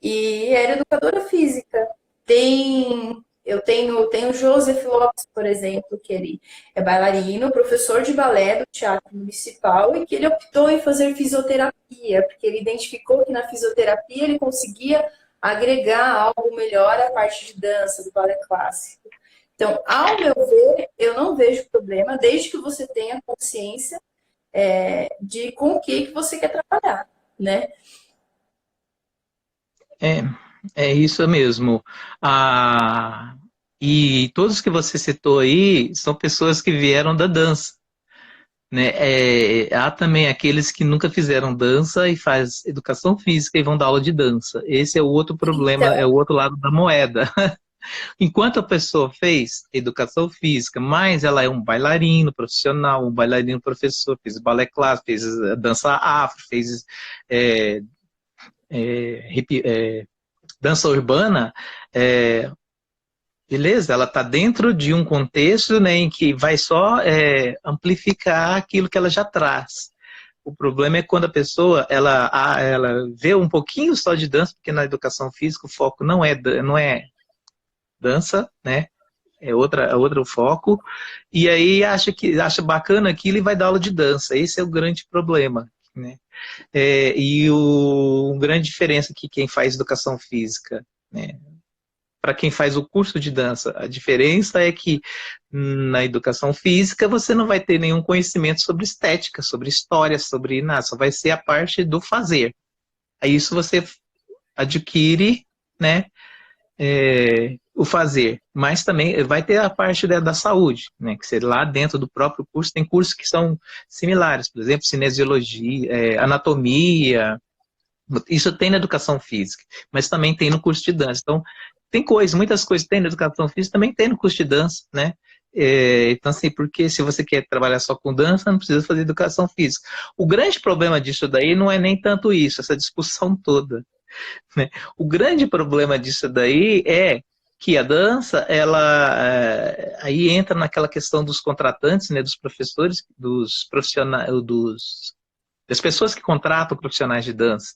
e era educadora física. Eu tenho o Joseph Lopes, por exemplo, que ele é bailarino, professor de balé do Teatro Municipal e que ele optou em fazer fisioterapia, porque ele identificou que na fisioterapia ele conseguia agregar algo melhor à parte de dança, do balé clássico. Então, ao meu ver, eu não vejo problema, desde que você tenha consciência de com o que você quer trabalhar, né? É, é isso mesmo. E todos que você citou aí são pessoas que vieram da dança, né? Há também aqueles que nunca fizeram dança e faz educação física e vão dar aula de dança. Esse é o outro problema, é Então, o outro lado da moeda. Enquanto a pessoa fez educação física, mas ela é um bailarino profissional, um bailarino professor, fez balé clássico, fez dança afro, fez é, dança urbana, beleza, ela está dentro de um contexto, né, em que vai só amplificar aquilo que ela já traz. O problema é quando a pessoa ela vê um pouquinho só de dança, porque na educação física o foco não é dança, né? É outro foco, e aí acha bacana aquilo e vai dar aula de dança. Esse é o grande problema, né? E grande diferença que quem faz educação física, né? Para quem faz o curso de dança, a diferença é que na educação física você não vai ter nenhum conhecimento sobre estética, sobre história, sobre nada, só vai ser a parte do fazer. Aí isso você adquire, né? O fazer, mas também vai ter a parte da saúde, né, que lá dentro do próprio curso tem cursos que são similares, por exemplo, cinesiologia, anatomia, isso tem na educação física, mas também tem no curso de dança. Então, muitas coisas tem na educação física, também tem no curso de dança, né? Então, assim, porque se você quer trabalhar só com dança, não precisa fazer educação física. O grande problema disso daí não é nem tanto isso, essa discussão toda, né? O grande problema disso daí é que a dança, ela aí entra naquela questão dos contratantes, né, dos professores, dos profissionais, das pessoas que contratam profissionais de dança.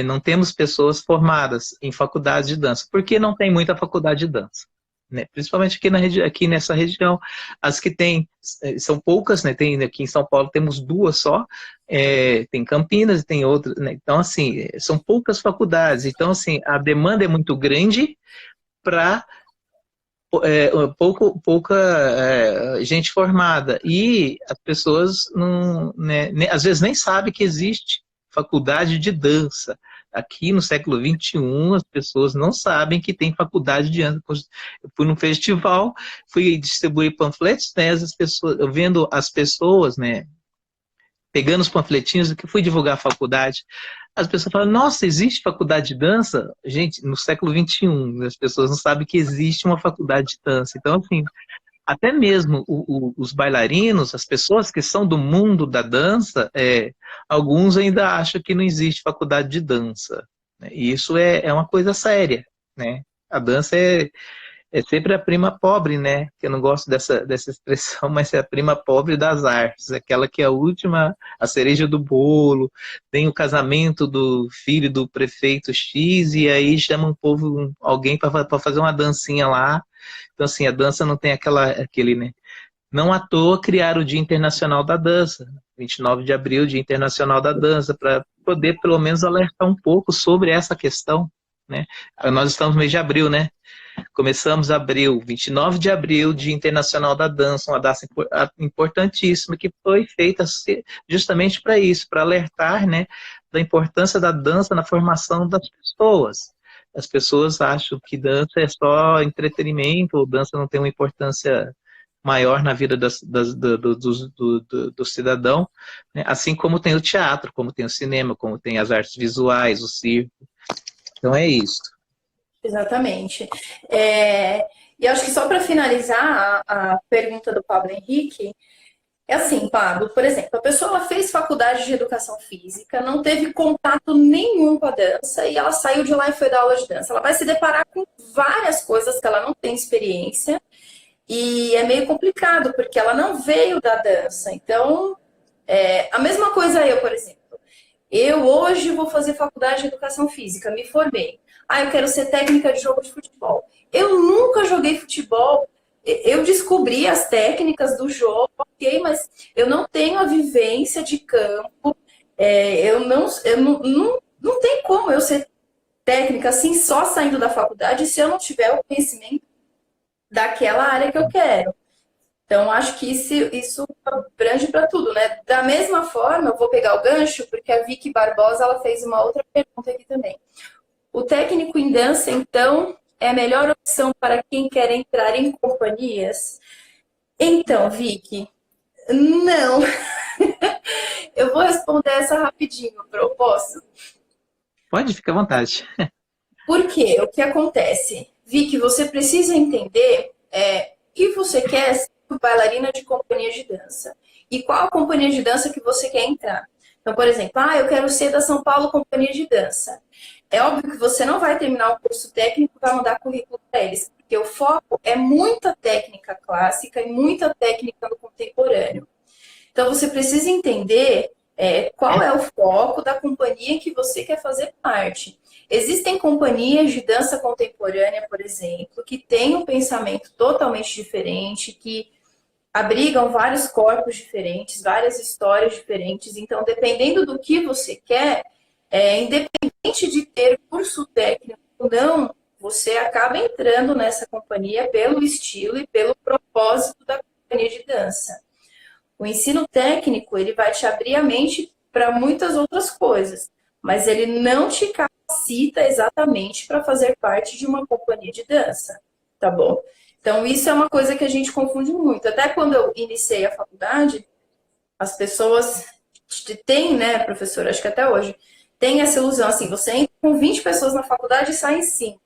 Não temos pessoas formadas em faculdade de dança, porque não tem muita faculdade de dança. Né? Principalmente aqui nessa região, as que tem são poucas, né? Tem aqui em São Paulo temos 2 só, tem Campinas e tem outras, né? Então assim são poucas faculdades, então assim a demanda é muito grande para pouca gente formada e as pessoas não, né, às vezes nem sabem que existe faculdade de dança. Aqui no século XXI, as pessoas não sabem que tem faculdade de dança. Eu fui num festival, fui distribuir panfletos, né, eu vendo as pessoas, né, pegando os panfletinhos do que fui divulgar a faculdade. As pessoas falam, nossa, existe faculdade de dança? Gente, no século XXI, as pessoas não sabem que existe uma faculdade de dança. Então, assim, até mesmo os bailarinos, as pessoas que são do mundo da dança, alguns ainda acham que não existe faculdade de dança, né? E isso é uma coisa séria, né? A dança é sempre a prima pobre, né? Que eu não gosto dessa expressão, mas é a prima pobre das artes, aquela que é a última, a cereja do bolo, tem o casamento do filho do prefeito X, e aí chama um povo, alguém para fazer uma dancinha lá. Então, assim, a dança não tem aquele, né? Não à toa criaram o Dia Internacional da Dança, 29 de abril, Dia Internacional da Dança, para poder pelo menos alertar um pouco sobre essa questão, né? Nós estamos no mês de abril, né? Começamos abril, 29 de abril, Dia Internacional da Dança, uma data importantíssima que foi feita justamente para isso, para alertar, né, da importância da dança na formação das pessoas. As pessoas acham que dança é só entretenimento, ou dança não tem uma importância maior na vida do cidadão, né? Assim como tem o teatro, como tem o cinema, como tem as artes visuais, o circo. Então é isso. Exatamente. E acho que só para finalizar a pergunta do Pablo Henrique, é assim, Pablo, por exemplo, a pessoa ela fez faculdade de educação física, não teve contato nenhum com a dança e ela saiu de lá e foi dar aula de dança. Ela vai se deparar com várias coisas que ela não tem experiência e é meio complicado, porque ela não veio da dança. Então, a mesma coisa eu, por exemplo. Eu hoje vou fazer faculdade de educação física, me formei. Eu quero ser técnica de jogo de futebol. Eu nunca joguei futebol. Eu descobri as técnicas do jogo, ok, mas eu não tenho a vivência de campo. Não tem como eu ser técnica assim, só saindo da faculdade, se eu não tiver o conhecimento daquela área que eu quero. Então, acho que isso abrange para tudo, né? Da mesma forma, eu vou pegar o gancho, porque a Vicky Barbosa ela fez uma outra pergunta aqui também. O técnico em dança, então, é a melhor opção para quem quer entrar em companhias? Então, Vicky, não. Eu vou responder essa rapidinho, posso? Pode, fica à vontade. Por quê? O que acontece? Vicky, você precisa entender que você quer ser bailarina de companhia de dança. E qual a companhia de dança que você quer entrar? Então, por exemplo, eu quero ser da São Paulo Companhia de Dança. É óbvio que você não vai terminar um curso técnico para mandar currículo para eles, porque o foco é muita técnica clássica e muita técnica no contemporâneo. Então, você precisa entender qual é o foco da companhia que você quer fazer parte. Existem companhias de dança contemporânea, por exemplo, que têm um pensamento totalmente diferente, que abrigam vários corpos diferentes, várias histórias diferentes. Então, dependendo do que você quer, independente de ter curso técnico ou não, você acaba entrando nessa companhia pelo estilo e pelo propósito da companhia de dança. O ensino técnico, ele vai te abrir a mente para muitas outras coisas, mas ele não te capacita exatamente para fazer parte de uma companhia de dança, tá bom? Então, isso é uma coisa que a gente confunde muito. Até quando eu iniciei a faculdade, as pessoas têm, né, professora, acho que até hoje, tem essa ilusão, assim, você entra com 20 pessoas na faculdade e sai em 5.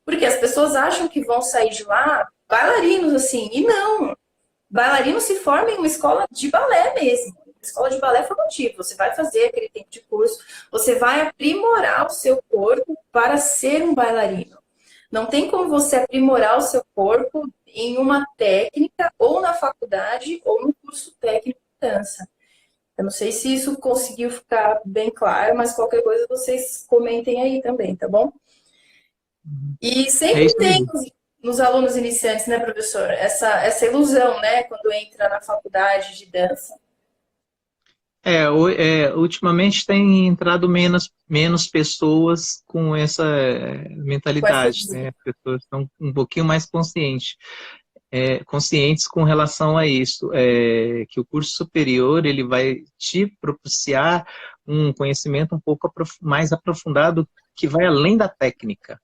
Porque as pessoas acham que vão sair de lá bailarinos, assim, e não. Bailarino se forma em uma escola de balé mesmo. Escola de balé formativo. Você vai fazer aquele tempo de curso, você vai aprimorar o seu corpo para ser um bailarino. Não tem como você aprimorar o seu corpo em uma técnica, ou na faculdade, ou no curso técnico de dança. Eu não sei se isso conseguiu ficar bem claro, mas qualquer coisa vocês comentem aí também, tá bom? E sempre tem nos alunos iniciantes, né, professor, essa ilusão, né, quando entra na faculdade de dança. Ultimamente tem entrado menos pessoas com essa mentalidade, né? As pessoas estão um pouquinho mais conscientes com relação a isso, que o curso superior ele vai te propiciar um conhecimento um pouco mais aprofundado que vai além da técnica.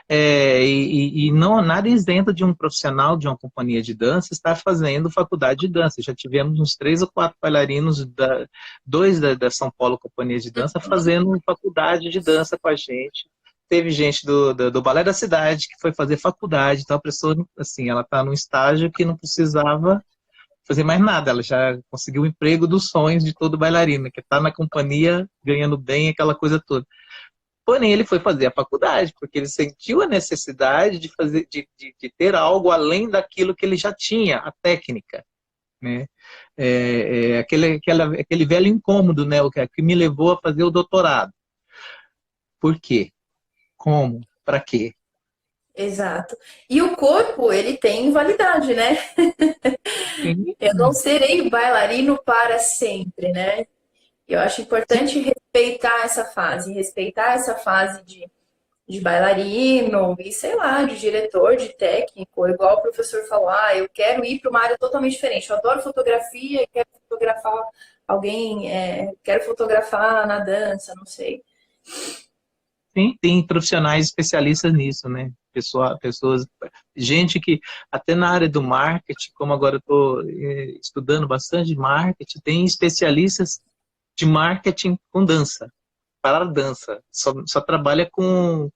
E não nada isento de um profissional de uma companhia de dança estar fazendo faculdade de dança. Já tivemos uns 3 ou 4 bailarinos, dois da São Paulo Companhia de Dança, fazendo faculdade de dança com a gente. Teve gente do Balé da Cidade que foi fazer faculdade, então a pessoa, assim, ela está num estágio que não precisava fazer mais nada, ela já conseguiu o emprego dos sonhos de todo bailarino, que está na companhia, ganhando bem, aquela coisa toda. Porém, ele foi fazer a faculdade, porque ele sentiu a necessidade de fazer, de ter algo além daquilo que ele já tinha, a técnica, né? Aquele velho incômodo, né? O que me levou a fazer o doutorado. Por quê? Como? Para quê? Exato. E o corpo, ele tem validade, né? Sim, Eu não serei bailarino para sempre, né? Eu acho importante respeitar essa fase de bailarino e, sei lá, de diretor, de técnico, igual o professor falou, eu quero ir para uma área totalmente diferente. Eu adoro fotografia e quero fotografar alguém, quero fotografar na dança, não sei. sim, tem profissionais especialistas nisso, né? Pessoas, gente que até na área do marketing, como agora eu estou estudando bastante marketing, tem especialistas de marketing com dança, para a dança. Só trabalha com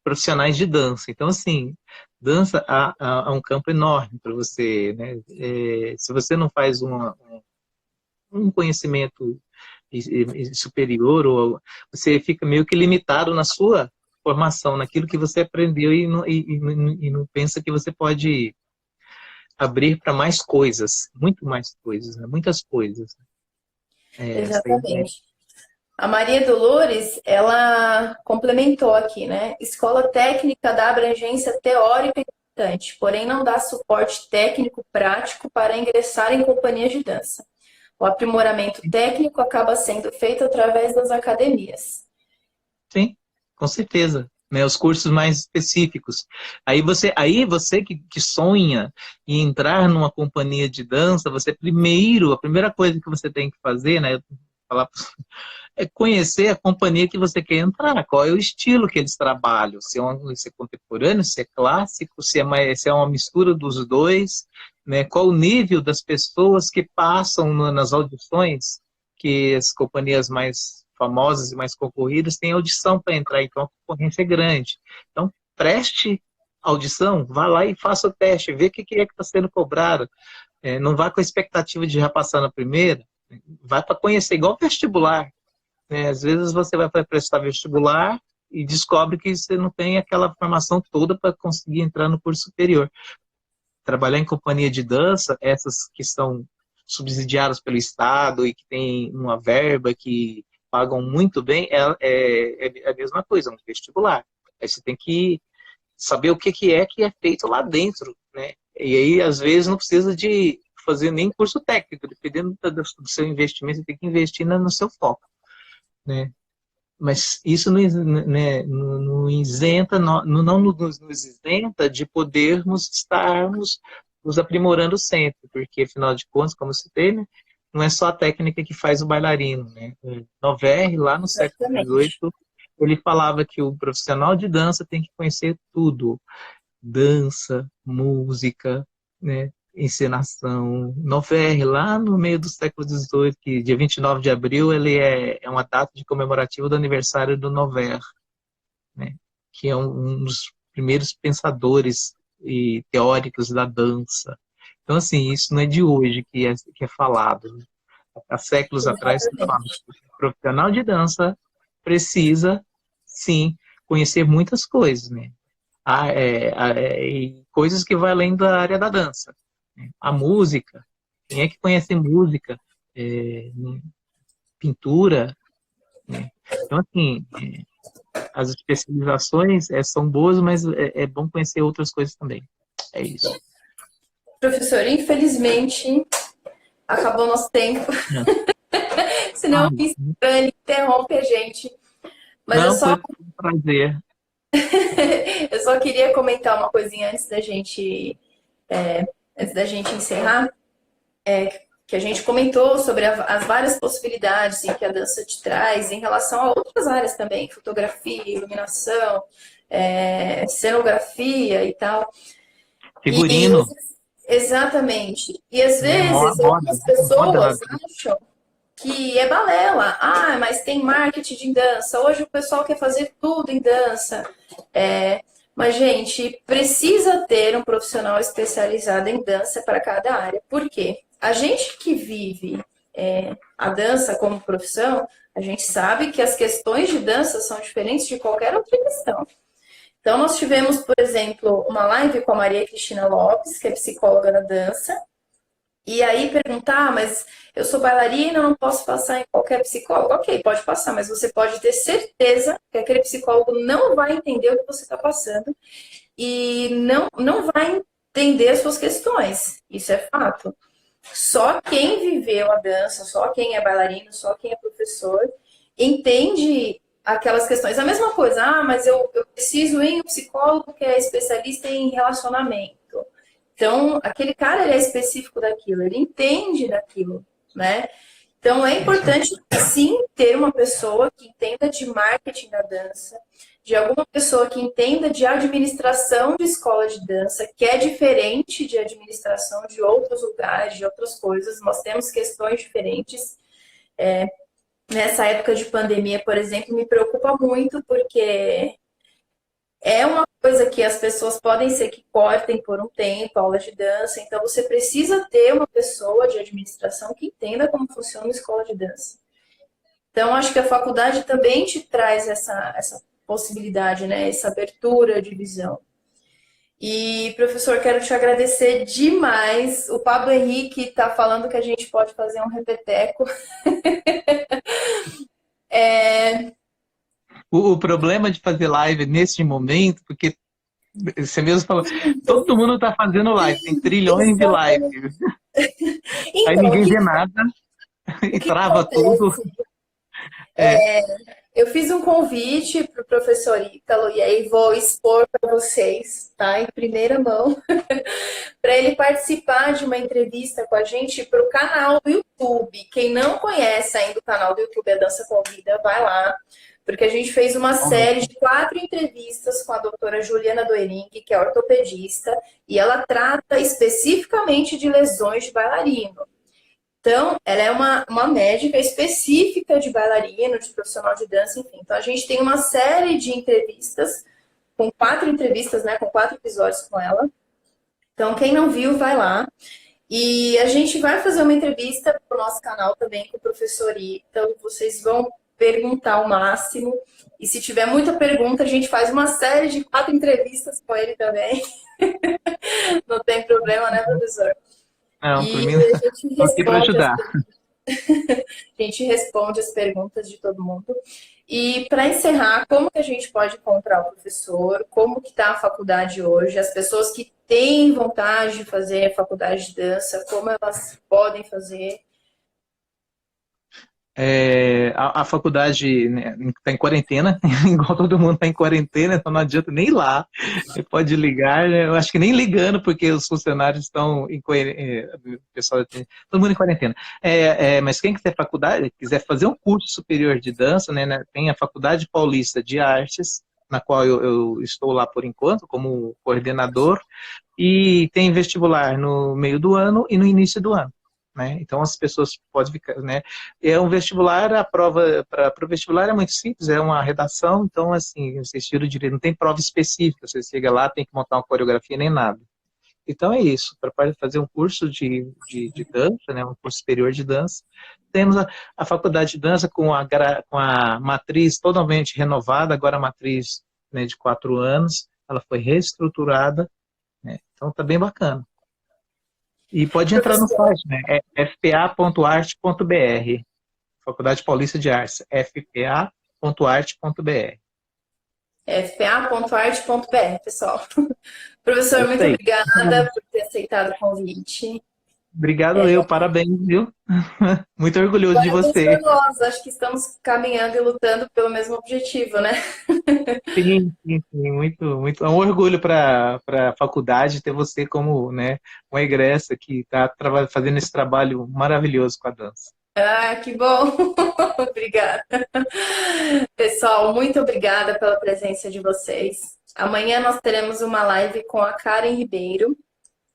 profissionais de dança. Então, assim, dança há um campo enorme para você, né? Se você não faz um conhecimento superior, ou você fica meio que limitado na sua formação, naquilo que você aprendeu e não pensa que você pode abrir para mais coisas, muito mais coisas, né? Muitas coisas. Essa ideia. Exatamente. A Maria Dolores, ela complementou aqui, né? Escola técnica dá abrangência teórica importante, porém não dá suporte técnico prático para ingressar em companhias de dança. O aprimoramento técnico acaba sendo feito através das academias. Sim, com certeza. Né, os cursos mais específicos. Aí você que sonha em entrar numa companhia de dança, a primeira coisa que você tem que fazer, né, falar, é conhecer a companhia que você quer entrar, qual é o estilo que eles trabalham, se é contemporâneo, se é clássico, se é uma mistura dos dois, né, qual o nível das pessoas que passam nas audições, que as companhias mais famosas e mais concorridas têm audição para entrar, então a concorrência é grande. Então, preste audição, vá lá e faça o teste, vê o que é que está sendo cobrado. Não vá com a expectativa de já passar na primeira, vai para conhecer, igual vestibular. Né? Às vezes você vai para prestar vestibular e descobre que você não tem aquela formação toda para conseguir entrar no curso superior. Trabalhar em companhia de dança, essas que são subsidiadas pelo Estado e que têm uma verba que pagam muito bem, é a mesma coisa, um vestibular. Aí você tem que saber o que é feito lá dentro, né? E aí, às vezes, não precisa de fazer nem curso técnico, dependendo do seu investimento, você tem que investir no seu foco, né? Mas isso não isenta, não nos isenta de podermos estarmos nos aprimorando sempre, porque, afinal de contas, como eu citei, né, não é só a técnica que faz o bailarino. Né? Noverre, lá no século Exatamente. XVIII, ele falava que o profissional de dança tem que conhecer tudo. Dança, música, né? Encenação. Noverre, lá no meio do século XVIII, que dia 29 de abril ele é uma data de comemorativa do aniversário do Noverre, né? Que é um dos primeiros pensadores e teóricos da dança. Então, assim, isso não é de hoje que é falado. Né? Há séculos atrás se fala Exatamente. que o profissional de dança precisa, sim, conhecer muitas coisas, né? E coisas que vai além da área da dança. Né? A música, quem é que conhece música? Né? Pintura, né? Então, assim, as especializações são boas, mas é bom conhecer outras coisas também. É isso. Professor, infelizmente, acabou nosso tempo. É. Senão, Ah, o Instagram interrompe a gente. Mas não, foi um prazer. eu só queria comentar uma coisinha antes da gente encerrar, que a gente comentou sobre as várias possibilidades que a dança te traz em relação a outras áreas também, fotografia, iluminação, cenografia e tal. Figurino. Exatamente. E às vezes Moda, algumas pessoas moda. acham que é balela. Ah, mas tem marketing em dança. Hoje o pessoal quer fazer tudo em dança. Mas, gente, precisa ter um profissional especializado em dança para cada área. Por quê? A gente que vive a dança como profissão, a gente sabe que as questões de dança são diferentes de qualquer outra questão. Então, nós tivemos, por exemplo, uma live com a Maria Cristina Lopes, que é psicóloga da dança, e aí perguntar, mas eu sou bailarina, não posso passar em qualquer psicólogo? Ok, pode passar, mas você pode ter certeza que aquele psicólogo não vai entender o que você está passando e não vai entender as suas questões. Isso é fato. Só quem viveu a dança, só quem é bailarino, só quem é professor, entende aquelas questões. A mesma coisa, mas eu preciso ir em um psicólogo que é especialista em relacionamento. Então, aquele cara, ele é específico daquilo, ele entende daquilo, né? Então, é importante, sim, ter uma pessoa que entenda de marketing da dança, de alguma pessoa que entenda de administração de escola de dança, que é diferente de administração de outros lugares, de outras coisas. Nós temos questões diferentes. Nessa época de pandemia, por exemplo, me preocupa muito, porque é uma coisa que as pessoas podem ser que cortem por um tempo, aula de dança, então você precisa ter uma pessoa de administração que entenda como funciona uma escola de dança. Então, acho que a faculdade também te traz essa possibilidade, né? Essa abertura de visão. E, professor, quero te agradecer demais. O Pablo Henrique está falando que a gente pode fazer um repeteco. O problema de fazer live neste momento, porque você mesmo falou, todo mundo está fazendo live, tem trilhões de lives. Aí Então, ninguém vê nada o e que trava tudo. acontece? Eu fiz um convite para o professor Ítalo e aí vou expor para vocês, tá? Em primeira mão, para ele participar de uma entrevista com a gente para o canal do YouTube. Quem não conhece ainda o canal do YouTube, a Dança com a Vida, vai lá. Porque a gente fez uma série de 4 entrevistas com a doutora Juliana Doering, que é ortopedista, e ela trata especificamente de lesões de bailarino. Então, ela é uma médica específica de bailarino, de profissional de dança, enfim. Então, a gente tem uma série de entrevistas, com 4 entrevistas, né, com 4 episódios com ela. Então, quem não viu, vai lá. E a gente vai fazer uma entrevista para o nosso canal também com o professor Ítalo. Vocês vão perguntar o máximo. E se tiver muita pergunta, a gente faz uma série de 4 entrevistas com ele também. Não tem problema, né, professor? Não, por mim, a gente estou aqui para ajudar. A gente responde as perguntas de todo mundo. E para encerrar, como que a gente pode encontrar o professor? Como que está a faculdade hoje? As pessoas que têm vontade de fazer a faculdade de dança, como elas podem fazer? A faculdade está em quarentena, igual todo mundo está em quarentena, então não adianta nem ir lá. Você pode ligar, né? Eu acho que nem ligando, porque os funcionários estão pessoal, todo mundo em quarentena. Mas quem quiser faculdade, quiser fazer um curso superior de dança, né, tem a Faculdade Paulista de Artes, na qual eu estou lá por enquanto, como coordenador, e tem vestibular no meio do ano e no início do ano. Né? Então as pessoas podem ficar, né? É um vestibular, a prova para o vestibular é muito simples, é uma redação, então assim, vocês tiram direito, não tem prova específica, você chega lá, tem que montar uma coreografia nem nada. Então é isso, para fazer um curso de dança, né? Um curso superior de dança, temos a faculdade de dança com a matriz totalmente renovada, agora a matriz, né, de 4 anos, ela foi reestruturada, né? Então está bem bacana. E pode entrar no site, né? É fpa.arte.br. Faculdade Paulista de Artes. fpa.arte.br. fpa.arte.br, pessoal. Professor, muito obrigada por ter aceitado o convite. Obrigado eu, parabéns, viu? Muito orgulhoso de você. Nós acho que estamos caminhando e lutando pelo mesmo objetivo, né? Sim, muito, muito. É um orgulho para a faculdade ter você como, né, uma egressa que está fazendo esse trabalho maravilhoso com a dança. Ah, que bom! Obrigada. Pessoal, muito obrigada pela presença de vocês. Amanhã nós teremos uma live com a Karen Ribeiro.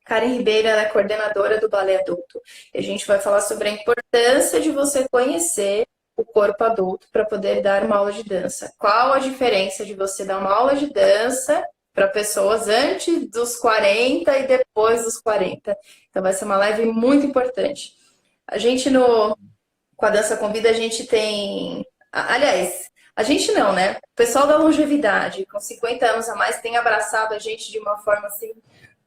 Karen Ribeiro ela é coordenadora do Balé Adulto. E a gente vai falar sobre a importância de você conhecer o corpo adulto para poder dar uma aula de dança. Qual a diferença de você dar uma aula de dança para pessoas antes dos 40 e depois dos 40? Então vai ser uma live muito importante. A gente com a Dança Convida, a gente tem... Aliás, a gente não, né? O pessoal da longevidade, com 50 anos a mais, tem abraçado a gente de uma forma assim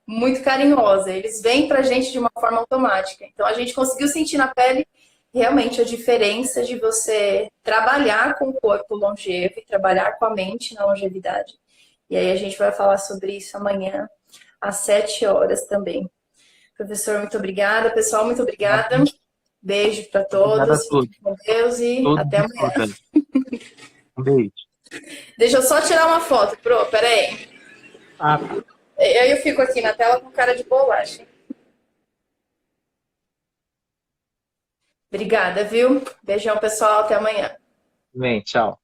muito carinhosa. Eles vêm pra gente de uma forma automática. Então a gente conseguiu sentir na pele realmente a diferença de você trabalhar com o corpo longevo e trabalhar com a mente na longevidade. E aí a gente vai falar sobre isso amanhã, às 7 horas também. Professor, muito obrigada. Pessoal, muito obrigada. Beijo para Obrigado a todos. todos. Fiquem com Deus e Todos até amanhã. importantes. Um beijo. Deixa eu só tirar uma foto, Pro. Peraí. Ah, Eu fico aqui na tela com cara de bolacha. Obrigada, viu? Beijão, pessoal. Até amanhã. bem, tchau.